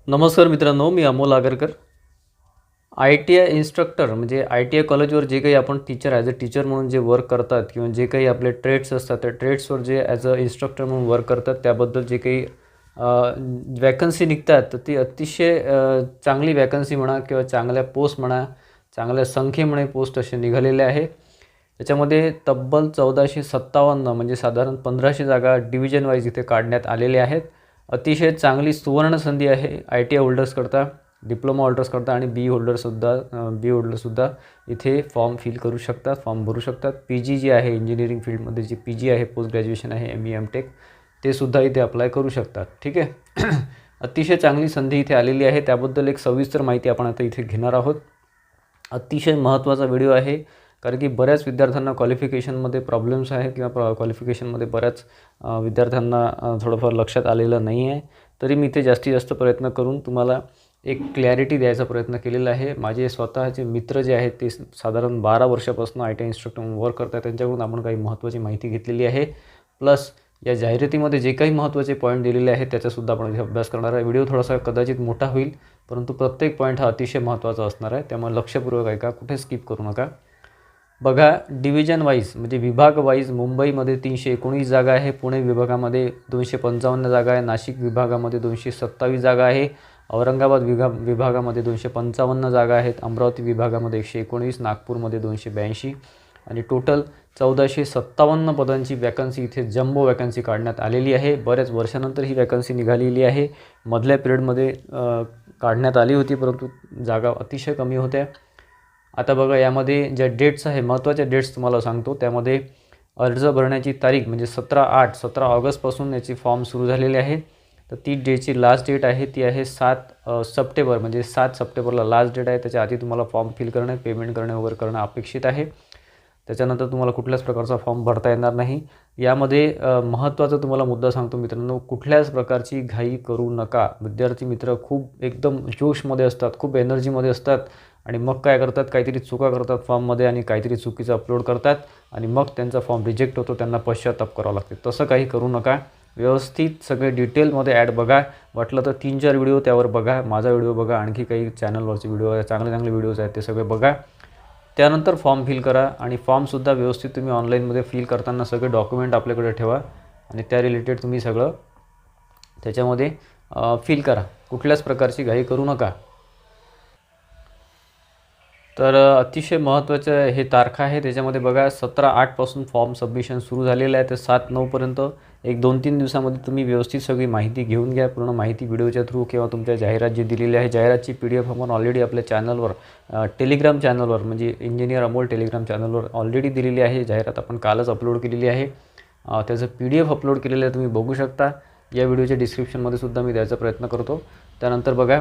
नमस्कार मित्रांनो, मी Amol Agarkar. ITI instructor म्हणजे ITI कॉलेजवर जे काही आपण टीचर ॲज अ टीचर म्हणून जे वर्क करतात किंवा जे काही आपले ट्रेड्स असतात त्या ट्रेड्सवर जे ॲज अ इन्स्ट्रक्टर म्हणून वर्क करतात त्याबद्दल जे काही वॅकन्सी निघतात तर ती अतिशय चांगली वॅकन्सी म्हणा किंवा चांगल्या पोस्ट म्हणा, चांगल्या संख्येमुळे पोस्ट असे निघालेले आहे. त्याच्यामध्ये तब्बल 1457 म्हणजे साधारण 1500 जागा डिव्हिजन वाईज इथे काढण्यात आलेल्या आहेत. अतिशय चांगली सुवर्ण संधी आहे ITI होल्डर्सकरता, डिप्लोमा होल्डर्सकरता आणि बी होल्डरसुद्धा इथे फॉर्म फिल करू शकतात, फॉर्म भरू शकतात. PG जी आहे इंजिनिअरिंग फील्डमध्ये जी PG आहे, पोस्ट ग्रॅज्युएशन आहे, ME MTech ते सुद्धा इथे अप्लाय करू शकतात. ठीक आहे. अतिशय चांगली संधी इथे आलेली आहे. त्याबद्दल एक सविस्तर माहिती आपण आता इथे घेणार आहोत. अतिशय महत्त्वाचा व्हिडिओ आहे कारण की बऱ्याच विद्यार्थ्यांना क्वालिफिकेशनमध्ये प्रॉब्लेम्स आहे किंवा क्वालिफिकेशनमध्ये बऱ्याच विद्यार्थ्यांना थोडंफार लक्षात आलेलं नाही आहे. तरी मी ते जास्तीत जास्त प्रयत्न करून तुम्हाला एक क्लॅरिटी द्यायचा प्रयत्न केलेला आहे. माझे स्वतःचे मित्र जे आहेत ते साधारण 12 वर्षापासून ITI इन्स्ट्रक्टर म्हणून वर्क करतात. त्यांच्याकडून आपण काही महत्त्वाची माहिती घेतलेली आहे. प्लस या जाहिरातीमध्ये जे काही महत्त्वाचे पॉईंट दिलेले आहेत त्याचासुद्धा आपण इथे अभ्यास करणार आहे. व्हिडिओ थोडासा कदाचित मोठा होईल परंतु प्रत्येक पॉईंट हा अतिशय महत्त्वाचा असणार आहे. त्यामुळे लक्षपूर्वक ऐका, कुठे स्किप करू नका. बघा, डिव्हिजन वाईज म्हणजे विभाग वाईज मुंबईमध्ये 319 जागा आहे, पुणे विभागामध्ये 255 जागा आहे, नाशिक विभागामध्ये 227 जागा आहे, औरंगाबाद विभागामध्ये 255 जागा आहेत, अमरावती विभागामध्ये 119, नागपूरमध्ये 282 आणि टोटल 1457 पदांची वॅकन्सी इथे जम्बो वॅकन्सी काढण्यात आलेली आहे. बऱ्याच वर्षानंतर ही वॅकन्सी निघालेली आहे. मधल्या पिरियडमध्ये काढण्यात आली होती परंतु जागा अतिशय कमी होत्या. आता बघा, यामध्ये ज्या डेट्स आहे, महत्त्वाच्या डेट्स तुम्हाला सांगतो. त्यामध्ये अर्ज भरण्याची तारीख म्हणजे 17 ऑगस्टपासून याची फॉर्म सुरू झालेले आहे. तर ती डेटची लास्ट डेट आहे ती आहे 7 सप्टेंबर म्हणजे 7 सप्टेंबरला लास्ट डेट आहे. त्याच्या आधी तुम्हाला फॉर्म फिल करणे, पेमेंट करणे वगैरे करणं अपेक्षित आहे. त्याच्यानंतर तुम्हाला कुठल्याच प्रकारचा फॉर्म भरता येणार नाही. यामध्ये महत्त्वाचा तुम्हाला मुद्दा सांगतो मित्रांनो, कुठल्याच प्रकारची घाई करू नका. विद्यार्थी मित्र खूप एकदम जोशमध्ये असतात, खूप एनर्जीमध्ये असतात आणि मग काय करतात, काहीतरी चुका करतात फॉर्ममध्ये आणि काहीतरी चुकीचं अपलोड करतात आणि मग त्यांचा फॉर्म रिजेक्ट होतो, त्यांना पश्चाताप करावा लागते. तसं काही करू नका. व्यवस्थित सगळे डिटेलमध्ये ॲड बघा. वाटलं तर 3-4 व्हिडिओ त्यावर बघा, माझा व्हिडिओ बघा, आणखी काही चॅनलवरचे व्हिडिओ आहे, चांगले चांगले व्हिडिओज आहेत ते सगळे बघा. त्यानंतर फॉर्म फिल करा आणि फॉर्मसुद्धा व्यवस्थित तुम्ही ऑनलाईनमध्ये फिल करताना सगळे डॉक्युमेंट आपल्याकडे ठेवा आणि त्या रिलेटेड तुम्ही सगळं त्याच्यामध्ये फिल करा. कुठल्याच प्रकारची घाई करू नका. तर अतिशय महत्त्वाचं हे तारखा आहे. त्याच्यामध्ये बघा, 17/8 फॉर्म सबमिशन सुरू झालेलं आहे. तर 7/9 एक 2-3 दिवसामध्ये तुम्ही व्यवस्थित सगळी माहिती घेऊन घ्या. पूर्ण माहिती व्हिडिओच्या थ्रू किंवा तुमच्या जाहिरात जी दिलेली आहे, जाहिरातची PDF आपण ऑलरेडी आपल्या चॅनलवर टेलिग्राम चॅनलवर म्हणजे इंजिनियर अमोल टेलिग्राम चॅनलवर ऑलरेडी दिलेली आहे. जाहिरात आपण कालच अपलोड केलेली आहे. त्याचं PDF अपलोड केलेलं आहे, तुम्ही बघू शकता. या व्हिडिओच्या डिस्क्रिप्शनमध्ये सुद्धा मी द्यायचा प्रयत्न करतो. त्यानंतर बघा,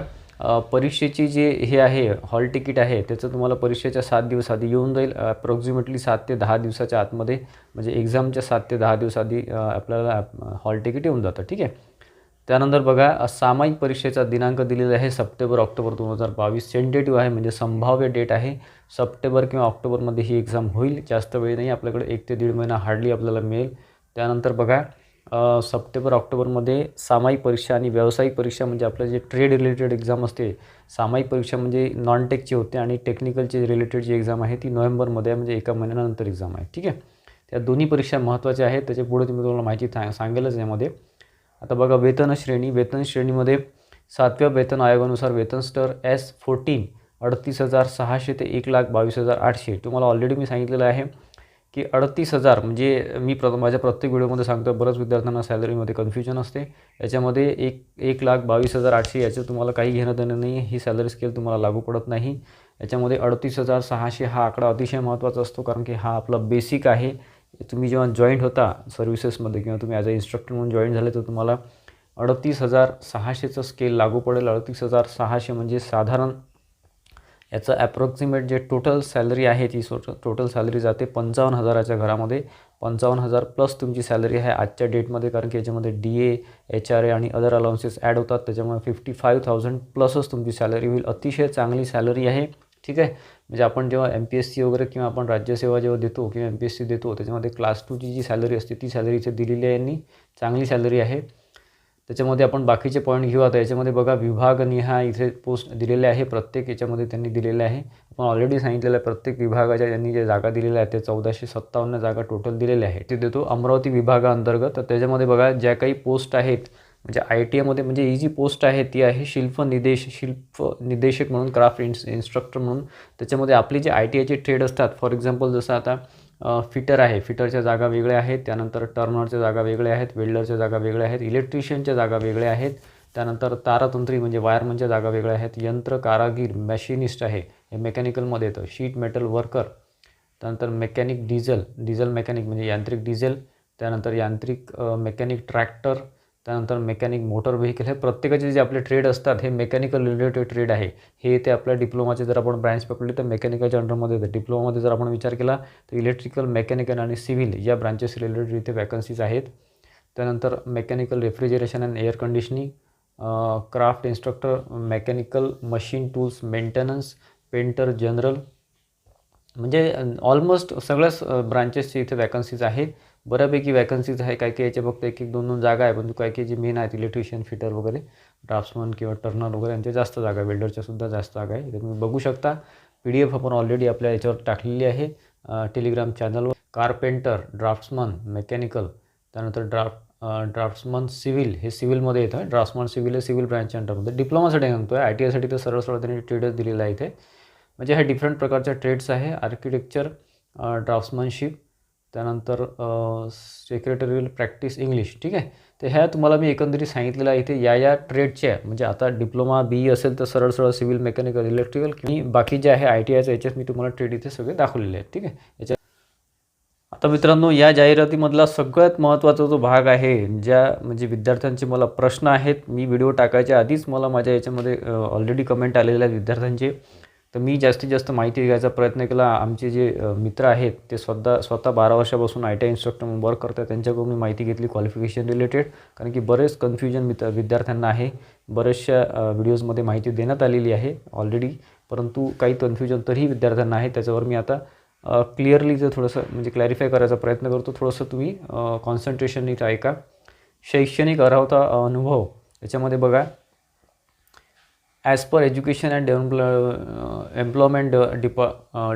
परीक्षेची जे हे आहे हॉल तिकीट आहे त्याचं तुम्हाला परीक्षेच्या 7 दिवस आधी येऊन जाईल. अप्रॉक्सिमेटली 7 ते 10 दिवसाच्या आतमध्ये म्हणजे एक्झामच्या 7 ते 10 दिवस आधी आपल्याला हॉल तिकीट येऊन जातं. ठीक आहे. त्यानंतर बघा, सामायिक परीक्षेचा दिनांक दिलेला आहे सप्टेंबर-ऑक्टोबर 2022. टेंटेटिव्ह आहे म्हणजे संभाव्य डेट आहे. सप्टेंबर किंवा ऑक्टोबरमध्ये ही एक्झाम होईल. जास्त वेळ नाही, आपल्याकडे 1 ते 1.5 महिना हार्डली आपल्याला मिळेल. त्यानंतर बघा, सप्टेंबर-ऑक्टोबरमध्ये सामायिक परीक्षा आणि व्यावसायिक परीक्षा म्हणजे आपलं जे ट्रेड रिलेटेड एक्झाम असते. सामायिक परीक्षा म्हणजे नॉन टेकची होते आणि टेक्निकलची रिलेटेड जी एक्झाम आहे ती नोव्हेंबरमध्ये आहे, म्हणजे 1 महिन्यानंतर एक्झाम आहे. ठीक आहे. त्या दोन्ही परीक्षा महत्त्वाच्या आहेत. त्याच्यापुढे तुम्ही तुम्हाला माहिती सांगेलच यामध्ये. आता बघा, वेतन श्रेणीमध्ये 7व्या वेतन आयोगानुसार वेतन स्तर S14 38,600 ते 1,22,800. तुम्हाला ऑलरेडी मी सांगितलेलं आहे की 38,000 म्हणजे मी माझ्या प्रत्येक व्हिडिओमध्ये सांगतो. बऱ्याच विद्यार्थ्यांना सॅलरीमध्ये कन्फ्युजन असते. याच्यामध्ये 1,22,800 याचं तुम्हाला काही घेणं देणं नाही. ही सॅलरी स्केल तुम्हाला लागू पडत नाही. याच्यामध्ये 38,600 हा आकडा अतिशय महत्त्वाचा असतो कारण की हा आपला बेसिक आहे. तुम्ही जेव्हा जॉईंट होता सर्व्हिसेसमध्ये किंवा तुम्ही ॲज अ इन्स्ट्रक्टर म्हणून जॉईन झाले तर तुम्हाला 38,600चं स्केल लागू पडेल. 38,600 म्हणजे साधारण याचं ॲप्रॉक्सिमेट जे टोटल सॅलरी आहे ती टोटल सॅलरी जाते 55,000च्या घरामध्ये. 55,000 प्लस तुमची सॅलरी आहे आजच्या डेटमध्ये कारण की याच्यामध्ये DA, HRA आणि अदर अलाउन्सेस ॲड होतात. त्याच्यामुळे 55,000 प्लसच तुमची सॅलरी होईल. अतिशय चांगली सॅलरी आहे. ठीक आहे. म्हणजे आपण जेव्हा MPSC वगैरे किंवा आपण राज्यसेवा जेव्हा देतो किंवा MPSC देतो त्याच्यामध्ये क्लास 2ची जी सॅलरी असते ती सॅलरी इथे दिलेली आहे यांनी. चांगली सॅलरी आहे. त्याच्यामध्ये आपण बाकीचे पॉईंट घेऊ. आता याच्यामध्ये बघा विभागनिहाय इथे पोस्ट दिलेले आहे, प्रत्येक याच्यामध्ये त्यांनी दिलेले आहे. आपण ऑलरेडी सांगितलेलं आहे प्रत्येक विभागाच्या त्यांनी जे जागा दिलेल्या आहेत ते 1457 जागा टोटल दिलेल्या आहे. ते देतो अमरावती विभागाअंतर्गत. तर त्याच्यामध्ये बघा ज्या काही पोस्ट आहेत म्हणजे ITIमध्ये म्हणजे ही जी पोस्ट आहे ती आहे शिल्प निदेशक म्हणून, क्राफ्ट इन्स्ट्रक्टर म्हणून. त्याच्यामध्ये आपली जे ITIचे ट्रेड असतात, फॉर एक्झाम्पल जसं आता फिटर आहे, फिटरच्या जागा वेगळ्या आहेत. त्यानंतर टर्नरच्या जागा वेगळ्या आहेत, वेल्डरच्या जागा वेगळ्या आहेत, इलेक्ट्रिशियनच्या जागा वेगळ्या आहेत. त्यानंतर तारातंत्री म्हणजे वायरमनच्या जागा वेगळ्या आहेत. यंत्र कारागीर मॅशिनिस्ट आहे, हे मेकॅनिकलमध्ये येतं. शीट मेटल वर्कर, त्यानंतर मेकॅनिक डिझेल मेकॅनिक म्हणजे यांत्रिक डिझेल, त्यानंतर यांत्रिक मेकॅनिक ट्रॅक्टर, त्यानंतर मेकॅनिक मोटर व्हेकल. हे प्रत्येकाचे जे आपले ट्रेड असतात हे मेकॅनिकल रिलेटेड ट्रेड आहे. हे ते आपल्या डिप्लोमाचे जर आपण ब्रँच पकडली तर मेकॅनिकलच्या अंडरमध्ये येतं. डिप्लोमामध्ये जर आपण विचार केला तर इलेक्ट्रिकल, मेकॅनिकल आणि सिव्हिल या ब्रांचेस रिलेटेड इथे वॅकन्सीज आहेत. त्यानंतर mechanical refrigeration and air conditioning, craft instructor, mechanical machine tools maintenance, painter general, म्हणजे ऑलमोस्ट सगळ्याच ब्रांचेसचे इथे वॅकन्सीज आहेत. बऱ्यापैकी वॅकन्सीज आहे. काही काही याच्या फक्त 1-2 जागा आहे, पण काही काही जे मेन आहेत इलेक्ट्रिशियन, फिटर वगैरे, ड्राफ्ट्समन किंवा टर्नर वगैरे यांच्या जास्त जागा, वेल्डरच्या सुद्धा जास्त जागा आहे. इथे तुम्ही बघू शकता. PDF आपण ऑलरेडी आपल्या याच्यावर टाकलेली आहे टेलिग्राम चॅनलवर. कारपेंटर, ड्राफ्ट्समन, मेकॅनिकल, त्यानंतर ड्राफ्ट्समन सिव्हिल, हे सिव्हिलमध्ये येतं. ड्राफ्ट्समन सिव्हिल हे सिव्हिल ब्रँचच्या अंडरमध्ये. डिप्लोमासाठी सांगतो आहे, ITIसाठी तर सरळ त्यांनी ट्रेडच दिलेला आहे इथे. म्हणजे ह्या डिफरंट प्रकारच्या ट्रेड्स आहे. आर्किटेक्चर, ड्राफ्ट्समनशिप, त्यानंतर सेक्रेटरियल प्रॅक्टिस इंग्लिश. ठीक आहे. तर ह्या तुम्हाला मी एकंदरीत सांगितलेलं आहे इथे या ट्रेडच्या. म्हणजे आता डिप्लोमा BE असेल तर सरळ सिव्हिल, मेकॅनिकल, इलेक्ट्रिकल किंवा बाकी जे आहे ITIचे याच्यात मी तुम्हाला ट्रेड इथे सगळे दाखवलेले आहेत. ठीक आहे. याच्या आता मित्रांनो, या जाहिरातीमधला सगळ्यात महत्त्वाचा जो भाग आहे, ज्या म्हणजे विद्यार्थ्यांचे मला प्रश्न आहेत, मी व्हिडिओ टाकायच्या आधीच मला माझ्या याच्यामध्ये ऑलरेडी कमेंट आलेले आहेत विद्यार्थ्यांचे. तर मी जास्तीत जास्त माहिती घ्यायचा प्रयत्न केला. आमचे जे मित्र आहेत ते स्वतः 12 वर्षापासून ITI इन्स्ट्रक्टर म्हणून वर्क करतात, त्यांच्याकडून मी माहिती घेतली क्वालिफिकेशन रिलेटेड. कारण की बरेच कन्फ्युजन विद्यार्थ्यांना आहे. बऱ्याचशा व्हिडिओजमध्ये माहिती देण्यात आलेली आहे ऑलरेडी, परंतु काही कन्फ्युजन तरीही विद्यार्थ्यांना आहे. त्याच्यावर मी आता क्लिअरली जर थोडंसं म्हणजे क्लॅरिफाय करायचा प्रयत्न करतो. थोडंसं तुम्ही कॉन्सन्ट्रेशननी ऐका. शैक्षणिक अर्हता अनुभव याच्यामध्ये बघा, as per education and employment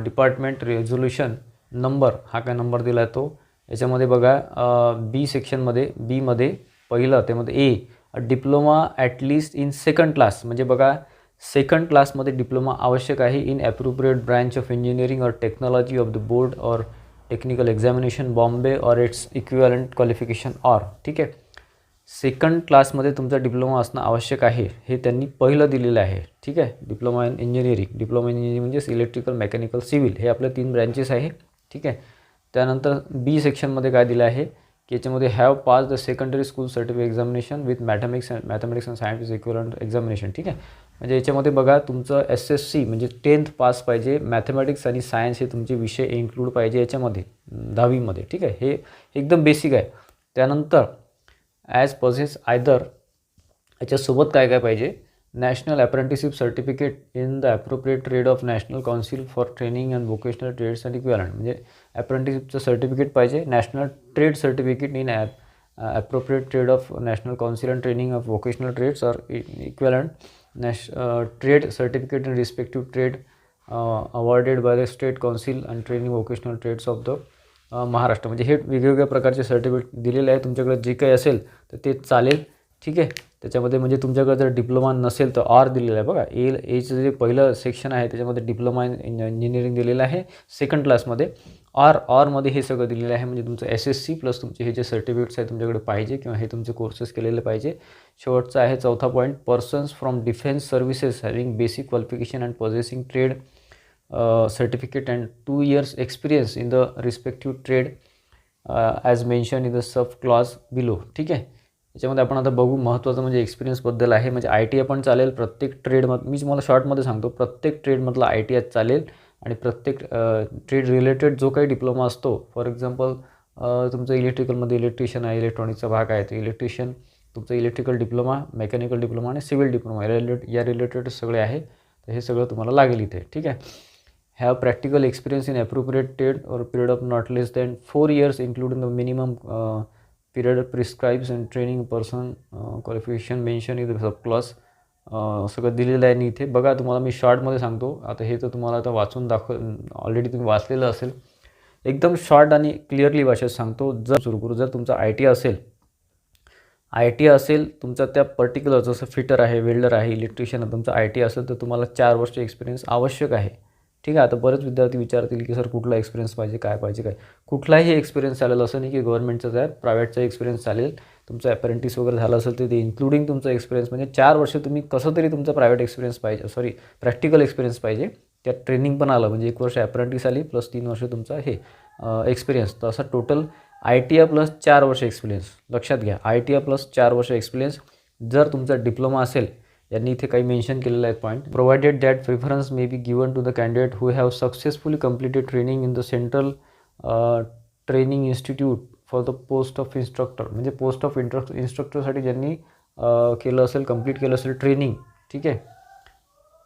department resolution number, हा काय नंबर दिला आहे तो. याच्यामध्ये बघा B सेक्शनमध्ये, बीमध्ये पहिलं त्यामध्ये diploma at least in second class, म्हणजे बघा सेकंड क्लासमध्ये डिप्लोमा आवश्यक आहे in appropriate branch of engineering और टेक्नॉलॉजी ऑफ द बोर्ड और टेक्निकल एक्झामिनेशन बॉम्बे और इट्स इक्विवलेंट क्वालिफिकेशन ऑर. ठीक आहे. सेकंड क्लासमध्ये तुमचा डिप्लोमा असणं आवश्यक आहे, हे त्यांनी पहिलं दिलेलं आहे. ठीक आहे. डिप्लोमा इन इंजिनिअरिंग म्हणजेच इलेक्ट्रिकल, मेकॅनिकल, सिव्हिल हे आपले 3 ब्रँचेस आहे. ठीक आहे. त्यानंतर B सेक्शनमध्ये काय दिलं आहे की याच्यामध्ये have pass the secondary school certificate examination with mathematics and science equivalent examination. ठीक आहे. म्हणजे याच्यामध्ये बघा तुमचं SSC म्हणजे 10th पास पाहिजे, मॅथमॅटिक्स आणि सायन्स हे तुमचे विषय इन्क्लूड पाहिजे याच्यामध्ये 10वीमध्ये. ठीक आहे. हे एकदम बेसिक आहे. त्यानंतर ॲज पॉसेस आयदर याच्यासोबत काय पाहिजे, national apprenticeship certificate in the appropriate trade of national council for training and vocational trades and equivalent, म्हणजे ॲप्रेंटिसशिपचं सर्टिफिकेट पाहिजे, national trade certificate in appropriate trade of national council and training of vocational trades or equivalent, trade certificate in respective trade awarded by the state council and training vocational trades of the Maharashtra. म्हणजे हे वेगवेगळ्या प्रकारचे certificate दिलेले आहे. तुमच्याकडे जे काही असेल तर ते चालेल. ठीक आहे. त्याच्यामध्ये म्हणजे तुमच्याकडे जर डिप्लोमा नसेल तर ऑर दिलेलं आहे बघा. एचं जे पहिलं सेक्शन आहे त्याच्यामध्ये डिप्लोमा इन इंजिनिअरिंग दिलेलं आहे सेकंड क्लासमध्ये. ऑरमध्ये हे सगळं दिलेलं आहे. म्हणजे तुमचं SSC प्लस तुमचे हे जे सर्टिफिकेट्स आहे तुमच्याकडे पाहिजे किंवा हे तुमचे कोर्सेस केलेले पाहिजे. शेवटचा आहे 4था point, persons from defence services having basic qualification and possessing trade certificate and 2 years experience in the respective trade as mention in the sub clause below. ठीक आहे. याच्यामध्ये आपण आता बघू, महत्त्वाचं म्हणजे एक्सपिरियन्सबद्दल आहे. म्हणजे ITI पण चालेल प्रत्येक ट्रेडमध्ये, मी तुम्हाला शॉर्टमध्ये सांगतो, प्रत्येक ट्रेडमधला ITI चालेल आणि प्रत्येक ट्रेड रिलेटेड जो काही डिप्लोमा असतो, फॉर एक्झाम्पल तुमचं इलेक्ट्रिकलमध्ये इलेक्ट्रिशियन आहे, इलेक्ट्रॉनिक्सचा भाग आहे, तर इलेक्ट्रिशियन तुमचं इलेक्ट्रिकल डिप्लोमा, मेकॅनिकल डिप्लोमा आणि सिव्हिल डिप्लोमा या रिलेटेड सगळे आहे. तर हे सगळं तुम्हाला लागेल इथे. ठीक आहे. have practical experience in appropriate trade or period of not less than 4 years including the minimum period prescribes and training person qualification mention in the subclass सगळं दिलेलं आहे. आणि इथे बघा, तुम्हाला मी शॉर्टमध्ये सांगतो. आता हे तर तुम्हाला आता वाचून ऑलरेडी तुम्ही वाचलेलं असेल. एकदम शॉर्ट आणि क्लिअरली भाषेत सांगतो. जर सुरू करू, जर तुमचा आय टी असेल तुमचा त्या पर्टिक्युलर, जसं फिटर आहे, वेल्डर आहे, इलेक्ट्रिशियन आहे, तुमचा आय टी असेल तर तुम्हाला 4 वर्ष एक्सपिरियन्स आवश्यक आहे. ठीक आहे. आता बरेच विद्यार्थी विचारतील की सर कुठला एक्सपिरियन्स पाहिजे, काय पाहिजे, काय. कुठलाही एक्सपिरियन्स चालेल, असं नाही की गव्हर्नमेंटचाच आहे, प्रायव्हेटचा एक्सपिरियन्स चालेल. तुमचं अप्रेंटिस वगैरे झालं असेल तर ते इन्क्लुडिंग तुमचा एक्सपिरियन्स, म्हणजे 4 वर्ष तुम्ही कसं तरी तुमचा प्रायव्हेट एक्सपिरियन्स पाहिजे, प्रॅक्टिकल एक्सपिरियन्स पाहिजे. त्यात ट्रेनिंग पण आलं म्हणजे 1 वर्ष अप्रेंटिस आली प्लस 3 वर्ष तुमचा हे एक्सपिरियन्स. तर असं total I T I plus 4 वर्ष एक्सपिरियन्स. लक्षात घ्या, आय टी आय प्लस 4 वर्ष एक्सपिरियन्स. जर तुमचा डिप्लोमा असेल, यांनी इथे काही मेन्शन केलेलं आहे point, provided that preference may be given to the candidate who have successfully completed training in the central training institute for the post of instructor. म्हणजे पोस्ट ऑफ इन्स्ट्रक्टरसाठी ज्यांनी केलं असेल, कंप्लीट केलं असेल ट्रेनिंग. ठीक आहे.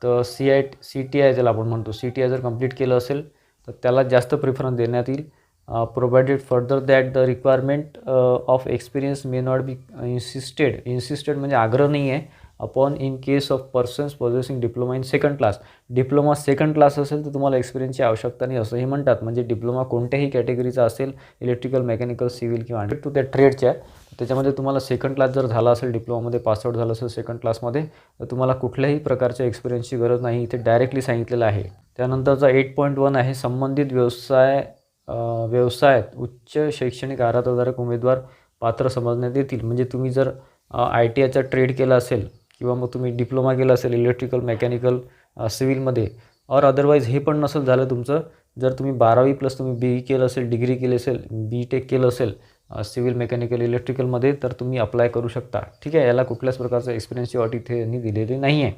तर सी टी आय ज्याला आपण म्हणतो, सी टी आय जर कंप्लीट केलं असेल तर त्याला जास्त प्रिफरन्स देण्यात येईल. Provided further that the requirement of experience may not be insisted म्हणजे आग्रह नाही आहे upon in case of persons possessing diploma in second class. Diploma second class असेल तर तुम्हाला एक्सपिरियन्सची आवश्यकता नाही असंही म्हणतात. म्हणजे डिप्लोमा कोणत्याही कॅटेगरीचा असेल, इलेक्ट्रिकल, मेकॅनिकल, सिव्हिल किंवा टू त्या ट्रेडच्या, त्याच्यामध्ये तुम्हाला सेकंड क्लास जर झाला असेल, डिप्लोमामध्ये पासआउट झालं असेल सेकंड क्लासमध्ये, तर तुम्हाला कुठल्याही प्रकारच्या एक्सपिरियन्सची गरज नाही, इथे डायरेक्टली सांगितलेलं आहे. त्यानंतरचा 8.1 आहे, संबंधित व्यवसायात उच्च शैक्षणिक अर्हताधारक उमेदवार पात्र समजण्यात येतील. म्हणजे तुम्ही जर आय टी आयचा ट्रेड केला असेल किंवा मग तुम्ही डिप्लोमा केला असेल इलेक्ट्रिकल, मेकॅनिकल, सिव्हिलमध्ये, और अदरवाईज हे पण नसेल झालं तुमचं, जर तुम्ही 12वी प्लस तुम्ही BE केलं असेल, डिग्री केली असेल, BTech केलं असेल सिव्हिल, मेकॅनिकल, इलेक्ट्रिकलमध्ये, तर तुम्ही अप्लाय करू शकता. ठीक आहे. याला कुठल्याच प्रकारचं एक्सपिरियन्सची अट इथे यांनी दिलेली नाही आहे.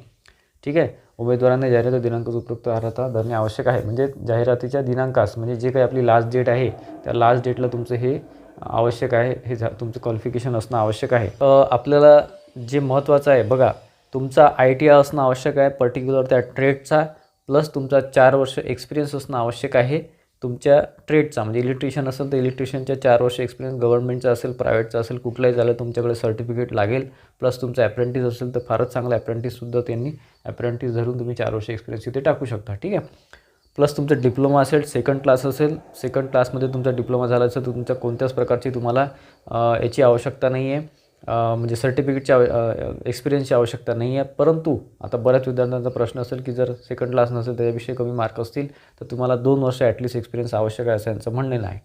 ठीक आहे. उमेदवारांना जाहिरात दिनांकास उपयुक्त अर्हता धरणे आवश्यक आहे. म्हणजे जाहिरातीच्या दिनांकास, म्हणजे जे काही आपली लास्ट डेट आहे त्या लास्ट डेटला तुमचं हे आवश्यक आहे, हे तुमचं क्वालिफिकेशन असणं आवश्यक आहे. आपल्याला जे महत्त्वाचं आहे बघा, तुमचा आय टी आय असणं आवश्यक आहे पर्टिक्युलर त्या ट्रेडचा, प्लस तुमचा 4 वर्ष एक्सपिरियन्स असणं आवश्यक आहे तुमच्या ट्रेडचा. म्हणजे इलेक्ट्रिशियन असेल तर इलेक्ट्रिशियनच्या 4 वर्ष एक्सपिरियन्स, गव्हर्नमेंटचा असेल, प्रायव्हेटचा असेल, कुठलाही झालं तुमच्याकडे सर्टिफिकेट लागेल. प्लस तुमचा अप्रेंटिस असेल तर फारच चांगला अप्रेंटिससुद्धा त्यांनी अप्रेंटिस धरून तुम्ही 4 वर्ष एक्सपिरियन्स इथे टाकू शकता. ठीक आहे. प्लस तुमचा डिप्लोमा असेल, सेकंड क्लास असेल, सेकंड क्लासमध्ये तुमचा डिप्लोमा झाला असेल तर तुमच्या कोणत्याच प्रकारची तुम्हाला याची आवश्यकता नाही आहे, म्हणजे सर्टिफिकेटच्या एक्सपिरियन्सची आवश्यकता नाही आहे. परंतु आता बऱ्याच विद्यार्थ्यांचा प्रश्न असेल की जर सेकंड क्लास नसेल, त्याच्याविषयी कमी मार्क असतील, तर तुम्हाला 2 वर्ष ॲटलिस्ट एक्सपिरियन्स आवश्यक आहे असं यांचं म्हणणं आहे.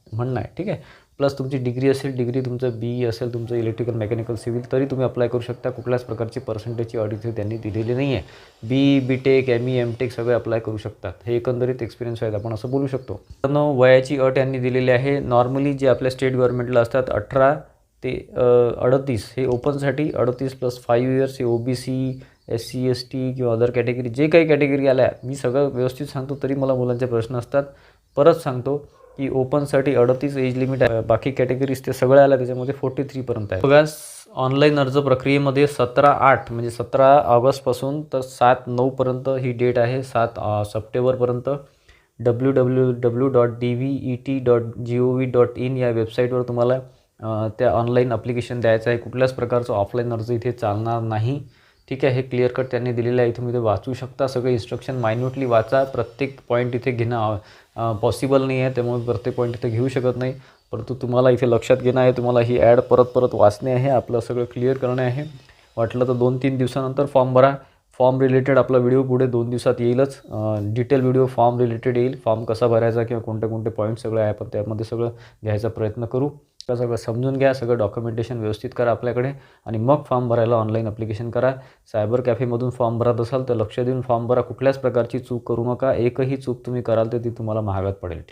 ठीक आहे. प्लस तुमची डिग्री असेल, डिग्री तुमचं BE असेल, तुमचं इलेक्ट्रिकल, मेकॅनिकल, सिव्हिल, तरी तुम्ही अप्लाय करू शकता. कुठल्याच प्रकारची पर्सेंटेजची अट इथे त्यांनी दिलेली नाही आहे. BE, BTech, ME, MTech सगळे अप्लाय करू शकतात. हे एकंदरीत एक्सपिरियन्स आहेत, आपण असं बोलू शकतो. तर वयाची अट यांनी दिलेली आहे. नॉर्मली जे आपल्या स्टेट गव्हर्नमेंटला असतात 18 ते 38, हे ओपनसाठी 38 प्लस 5 इयर्स, हे OBC, SC, ST किंवा अदर कॅटेगरी, जे काही कॅटेगरी आल्या, मी सगळं व्यवस्थित सांगतो तरी मला मुलांचे प्रश्न असतात. परत सांगतो की ओपनसाठी 38 एज लिमिट आहे, बाकी कॅटेगरीज ते सगळ्या आल्या त्याच्यामध्ये 43पर्यंत आहे. बघा, ऑनलाईन अर्ज प्रक्रियेमध्ये 17/8 म्हणजे 17 ऑगस्टपासून तर 7/9पर्यंत ही डेट आहे, 7 सप्टेंबरपर्यंत. www.dvet.gov.in या वेबसाईटवर तुम्हाला त्या ऑनलाईन ॲप्लिकेशन द्यायचं आहे. कुठल्याच प्रकारचं ऑफलाईन अर्ज इथे चालणार नाही. ठीक आहे. हे क्लिअर कट त्यांनी दिलेलं आहे, तुम्ही ते वाचू शकता. सगळे इन्स्ट्रक्शन मायन्युटली वाचा. प्रत्येक पॉईंट इथे घेणं पॉसिबल नाही आहे, त्यामुळे प्रत्येक पॉईंट इथे घेऊ शकत नाही. परंतु तुम्हाला इथे लक्षात घेणं आहे, तुम्हाला ही ॲड परत वाचणे आहे, आपलं सगळं क्लिअर करणे आहे. वाटलं तर 2-3 दिवसानंतर फॉर्म भरा. फॉर्म रिलेटेड आपला व्हिडिओ पुढे 2 दिवसात येईलच. डिटेल व्हिडिओ फॉर्म रिलेटेड येईल. फॉर्म कसा भरायचा किंवा कोणते पॉईंट सगळे आहे आपण त्यामध्ये सगळं घ्यायचा प्रयत्न करू. सगळं समजून घ्या, सगळं डॉक्युमेंटेशन व्यवस्थित करा आपल्याकडे, आणि मग फॉर्म भरायला ऑनलाईन ॲप्लिकेशन करा. सायबर कॅफेमधून फॉर्म भरत असाल तर लक्ष देऊन फॉर्म भरा. कुठल्याच प्रकारची चूक करू नका. एकही चूक तुम्ही कराल तर ती तुम्हाला महागात पडेल.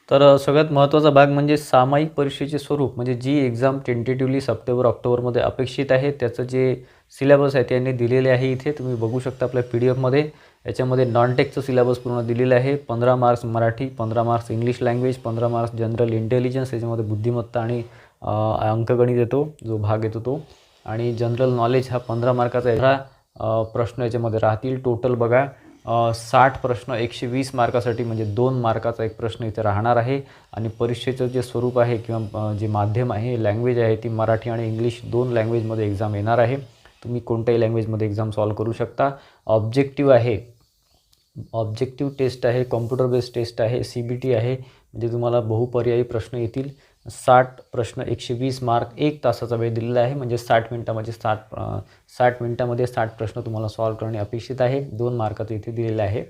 तर सगळ्यात महत्त्वाचा भाग म्हणजे सामायिक परीक्षेचे स्वरूप, म्हणजे जी एक्झाम टेंटेटिव्हली सप्टेंबर-ऑक्टोबरमध्ये अपेक्षित आहे, त्याचं जे सिलेबस आहे त्यांनी दिलेले आहे. इथे तुम्ही बघू शकता आपल्या PDF-मध्ये. याच्यामध्ये नॉन टेकचं सिलेबस पूर्ण दिलेलं आहे. 15 marks Marathi, 15 marks English language, 15 marks general intelligence, याच्यामध्ये बुद्धिमत्ता आणि अंकगणित येतो, जो भाग येतो तो, आणि जनरल नॉलेज हा 15 मार्काचा 11 प्रश्न याच्यामध्ये राहतील. टोटल बघा 60 प्रश्न 120 मार्कासाठी म्हणजे 2 मार्काचा एक प्रश्न इथे राहणार आहे. आणि परीक्षेचं जे स्वरूप आहे किंवा जे माध्यम आहे, लँग्वेज आहे, ती मराठी आणि इंग्लिश 2 लँग्वेजमध्ये एक्झाम येणार आहे. तुम्ही कोणत्याही लँग्वेजमध्ये एक्झाम सॉल्व करू शकता. ऑब्जेक्टिव्ह आहे, ऑब्जेक्टिव्ह टेस्ट आहे, कॉम्प्युटर बेस्ड टेस्ट आहे, CBT आहे. म्हणजे तुम्हाला बहुपर्यायी प्रश्न येतील. 60 प्रश्न 120 मार्क, 1 तासाचा वेळ दिलेला आहे. म्हणजे 60 मिनिटामध्ये 60 मिनिटामध्ये 60 प्रश्न तुम्हाला सॉल्व करणे अपेक्षित आहे. 2 मार्काचं इथे दिलेलं आहे.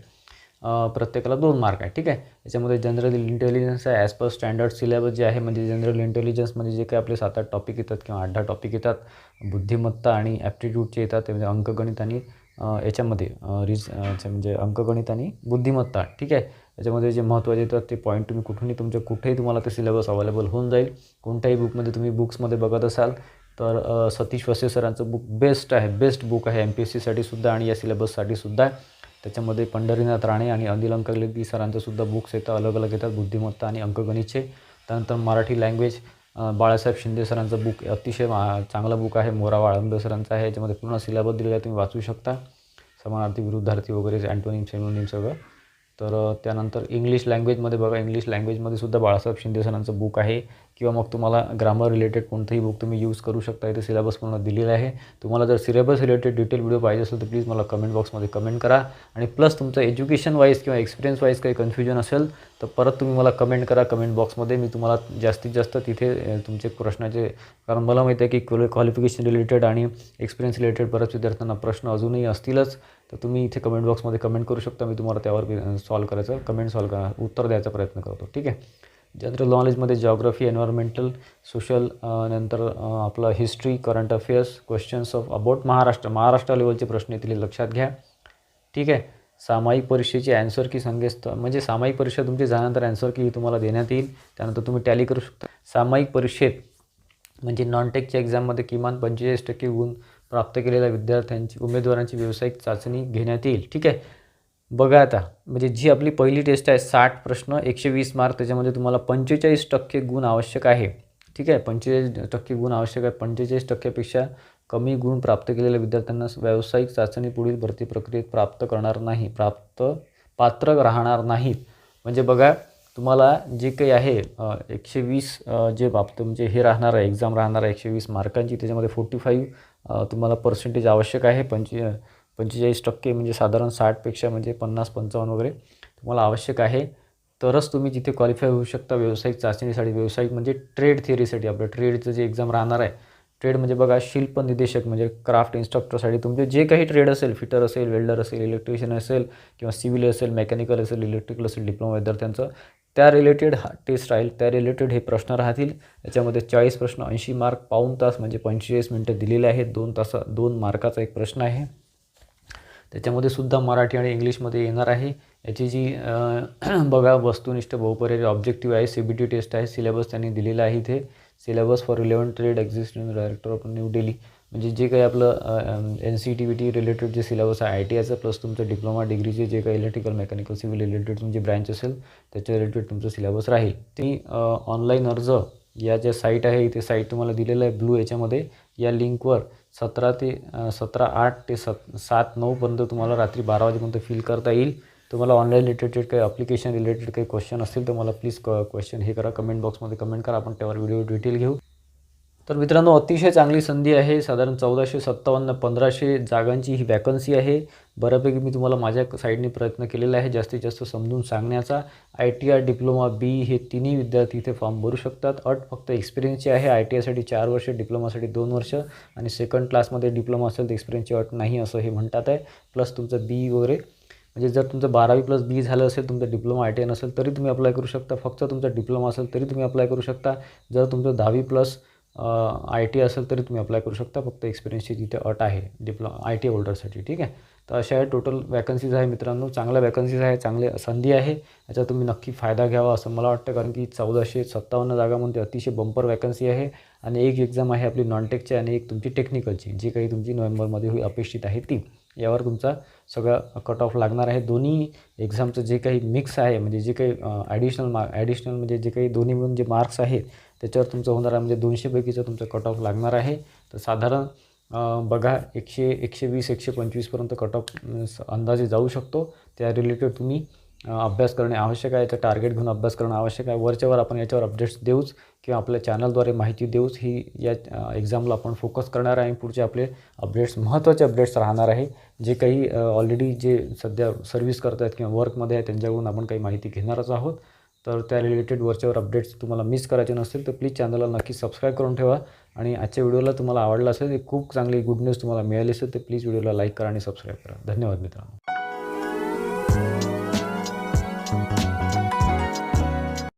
प्रत्येकाला 2 मार्क आहे. ठीक आहे. याच्यामध्ये जनरल इंटेलिजन्स आहे, ॲज पर स्टँडर्ड सिलेबस जे आहे. म्हणजे जनरल इंटेलिजन्समध्ये जे काही आपले 7-8 टॉपिक येतात किंवा 8-10 टॉपिक येतात, बुद्धिमत्ता आणि ॲप्टिट्यूडचे येतात. ते म्हणजे अंकगणित आणि याच्यामध्ये म्हणजे अंकगणित आणि बुद्धिमत्ता. ठीक आहे. याच्यामध्ये जे महत्त्वाचे येतात ते पॉईंट तुम्ही कुठेही तुम्हाला ते सिलेबस अवेलेबल होऊन जाईल. कोणत्याही बुकमध्ये तुम्ही बुक्समध्ये बघत असाल तर सतीश वसे सरांचं बुक बेस्ट आहे, बेस्ट बुक आहे MPSCसाठी सुद्धा आणि या सिलेबससाठी सुद्धा. त्याच्यामध्ये पंढरीनाथ राणे आणि अनिल अंकलेगी सरांचंसुद्धा बुक्स येतात, अलग अलग येतात, बुद्धिमत्ता आणि अंकगणितचे. त्यानंतर मराठी लँग्वेज बाळासाहेब शिंदे सरांचं बुक अतिशय चांगला बुक आहे. मोरावा आळंबे सरांचा आहे. याच्यामध्ये पूर्ण सिलेबस दिलेला आहे, तुम्ही वाचू शकता. समानार्थी, विरुद्धार्थी वगैरे, अँटोनिम, सिनोनिम सगळं. तर त्यानंतर इंग्लिश लँग्वेजमध्ये बघा, इंग्लिश लँग्वेजमध्ये सुद्धा बाळासाहेब शिंदे सरांचं बुक आहे. किंवा मग तुम्हाला ग्रामर रिलेटेड कोणतंही बुक तुम्ही यूज करू शकता. इथे सिलेबस पूर्ण दिलेला आहे. तुम्हाला जर सिलेबस रिलेटेड डिटेल व्हिडिओ पाहिजे असेल तर प्लीज मला कमेंट बॉक्समध्ये कमेंट करा. आणि प्लस तुमचं एज्युकेशन वाईज किंवा एक्सपिरियन्स वाईज काही कन्फ्युजन असेल तर परत तुम्ही मला कमेंट करा कमेंट बॉक्समध्ये. मी तुम्हाला जास्तीत जास्त तिथे तुमचे प्रश्नाचे, कारण मला माहिती आहे की क्वालिफिकेशन रिलेटेड आणि एक्सपिरियन्स रिलेटेड बऱ्याच विद्यार्थ्यांना प्रश्न अजूनही असतीलच. तर तुम्ही इथे कमेंट बॉक्समध्ये कमेंट करू शकता. मी तुम्हाला त्यावर उत्तर द्यायचा प्रयत्न करतो. ठीक आहे. जनरल नॉलेजमध्ये जिओग्राफी, एन्व्हायरमेंटल, सोशल, नंतर आपलं history, current affairs, questions of about Maharashtra लेवलचे प्रश्न येतील, लक्षात घ्या. ठीक आहे. सामायिक परीक्षेची ॲन्सर की संकेतस्थळ, म्हणजे सामायिक परीक्षा तुमची झाल्यानंतर ॲन्सर की तुम्हाला देण्यात येईल. त्यानंतर तुम्ही टॅली करू शकता. सामायिक परीक्षेत म्हणजे नॉन टेकच्या एक्झाममध्ये किमान 45% गुण प्राप्त केलेल्या उमेदवारांची व्यावसायिक चाचणी घेण्यात येईल. ठीक आहे. बघा आता, म्हणजे जी आपली पहिली टेस्ट आहे 60 प्रश्न 120 मार्क, त्याच्यामध्ये तुम्हाला 45% गुण आवश्यक आहे. ठीक आहे. 45% गुण आवश्यक आहे. 45%पेक्षा कमी गुण प्राप्त केलेल्या विद्यार्थ्यांना व्यावसायिक चाचणी पुढील भरती प्रक्रियेत पात्र राहणार नाहीत. म्हणजे बघा, तुम्हाला जे काही आहे 120 जे म्हणजे हे राहणार आहे, एक्झाम राहणार आहे 120 मार्कांची, त्याच्यामध्ये 45 तुम्हाला पर्सेंटेज आवश्यक आहे. 45% म्हणजे साधारण 60पेक्षा म्हणजे 50-55 वगैरे तुम्हाला आवश्यक आहे. तरच तुम्ही जिथे क्वालिफाय होऊ शकता व्यावसायिक चाचणीसाठी. व्यावसायिक म्हणजे ट्रेड थिअरीसाठी, आपलं ट्रेडचं जे एक्झाम राहणार आहे. ट्रेड म्हणजे बघा, शिल्प निदेशक म्हणजे क्राफ्ट इन्स्ट्रक्टरसाठी तुमचे जे काही ट्रेड असेल, फिटर असेल, वेल्डर असेल, इलेक्ट्रिशियन असेल किंवा सिव्हिल असेल, मेकॅनिकल असेल, इलेक्ट्रिकल असेल, डिप्लोमा विद्यार्थ्यांचं त्या रिलेटेड टेस्ट राहील. त्या रिलेटेड हे प्रश्न राहतील. याच्यामध्ये 40 प्रश्न 80 मार्क, पाऊण तास म्हणजे 45 मिनटं दिलेले आहेत. 2 मार्काचा एक प्रश्न आहे. त्याच्यामध्ये सुद्धा मराठी आणि इंग्लिशमध्ये येणार आहे. याची जी बघा, वस्तुनिष्ठ बहुपर्यायी ऑब्जेक्टिव्ह आहे, CBT टेस्ट आहे. सिलेबस त्यांनी दिलेला आहे इथे. Syllabus for 11 trade existing director of new Delhi. म्हणजे जे काही आपलं NCTVT रिलेटेड जे सिलेबस आहे ITIचं, प्लस तुमचं डिप्लोमा डिग्रीचे जे काही इलेक्ट्रिकल, मेकॅनिकल, सिव्हिल रिलेटेड तुमची ब्रँच असेल त्याच्या रिलेटेड तुमचं सिलेबस राहील. ते ऑनलाईन अर्ज या ज्या साईट आहे, इथे साईट तुम्हाला दिलेलं आहे ब्लू याच्यामध्ये. या लिंकवर 17/8 ते 7/9पर्यंत तुम्हाला रात्री 12 वाजेपर्यंत फिल करता येईल. तुम्हाला ऑनलाईन रिलेटेड काही ॲप्लिकेशन रिलेटेड काही क्वेश्चन असतील तर मला प्लीज क्वेश्चन हे करा, कमेंट बॉक्समध्ये कमेंट करा. आपण त्यावर व्हिडिओ डिटेल घेऊ. तर मित्रांनो, अतिशय चांगली संधी आहे. साधारण 1457-1500 जागांची ही वॅकन्सी आहे. बऱ्यापैकी मी तुम्हाला माझ्या साईडने प्रयत्न केलेला आहे जास्तीत जास्त समजून सांगण्याचा. ITI, डिप्लोमा, BE हे तिन्ही विद्यार्थी इथे फॉर्म भरू शकतात. अट फक्त एक्सपिरियन्सची आहे. ITIसाठी 4 वर्ष, डिप्लोमासाठी 2 वर्ष आणि सेकंड क्लासमध्ये डिप्लोमा असेल तर एक्सपिरियन्सची अट नाही असं हे म्हणतात आहे. प्लस तुमचं BE वगैरे, म्हणजे जर तुमचं 12वी + BE झालं असेल, तुमचं डिप्लोमा ITI नसेल तरी तुम्ही अप्लाय करू शकता. फक्त तुमचा डिप्लोमा असेल तरी तुम्ही अप्लाय करू शकता. जर तुमचं 10वी+ ITI असेल तरी तुम्ही अप्लाय करू शकता. फक्त एक्सपिरियन्सची तिथे अट आहे ITI होल्डरसाठी. ठीक आहे. तर अशा टोटल वॅकन्सीज आहे मित्रांनो. चांगल्या वॅकन्सीज आहे, चांगले संधी आहे. याचा तुम्ही नक्की फायदा घ्यावा असं मला वाटतं, कारण की 1457 जागामध्ये अतिशय बंपर वॅकन्सी आहे. आणि एक एक्झाम आहे आपली नॉन टेकची आणि एक तुमची टेक्निकलची, जी काही तुमची नोव्हेंबरमध्ये अपेक्षित आहे ती. यावर तुमचा सगळा कट ऑफ लागणार आहे. दोन्ही एक्झामचं जे काही मिक्स आहे, म्हणजे जे काही ॲडिशनल म्हणजे जे काही दोन्ही मिळून जे मार्क्स आहेत त्याच्यावर तुमचं होणार आहे. म्हणजे 200 पैकीचं तुमचं कट ऑफ लागणार आहे. तर साधारण बघा 120 125पर्यंत कट ऑफ अंदाजे जाऊ शकतो. त्या रिलेटेड तुम्ही अभ्यास करणे आवश्यक आहे. तर टार्गेट घेऊन अभ्यास करणं आवश्यक आहे. वरच्यावर आपण याच्यावर अपडेट्स देऊच किंवा आपल्या चॅनलद्वारे माहिती देऊच. ही या एक्झामला आपण फोकस करणार आहे. पुढचे आपले अपडेट्स महत्त्वाचे अपडेट्स राहणार आहे. जे काही ऑलरेडी जे सध्या सर्व्हिस करत आहेत किंवा वर्कमध्ये आहे त्यांच्याकडून आपण काही माहिती घेणारच आहोत. तर त्या रिलेटेड वरच्यावर अपडेट्स तुम्हाला मिस करायचे नसतील तर प्लीज चॅनलला नक्की सबस्क्राईब करून ठेवा. आणि आजच्या व्हिडिओला तुम्हाला आवडला असेल, खूप चांगली गुड न्यूज तुम्हाला मिळाली असेल तर प्लीज व्हिडिओला लाईक करा आणि सबस्क्राईब करा. धन्यवाद मित्रांनो.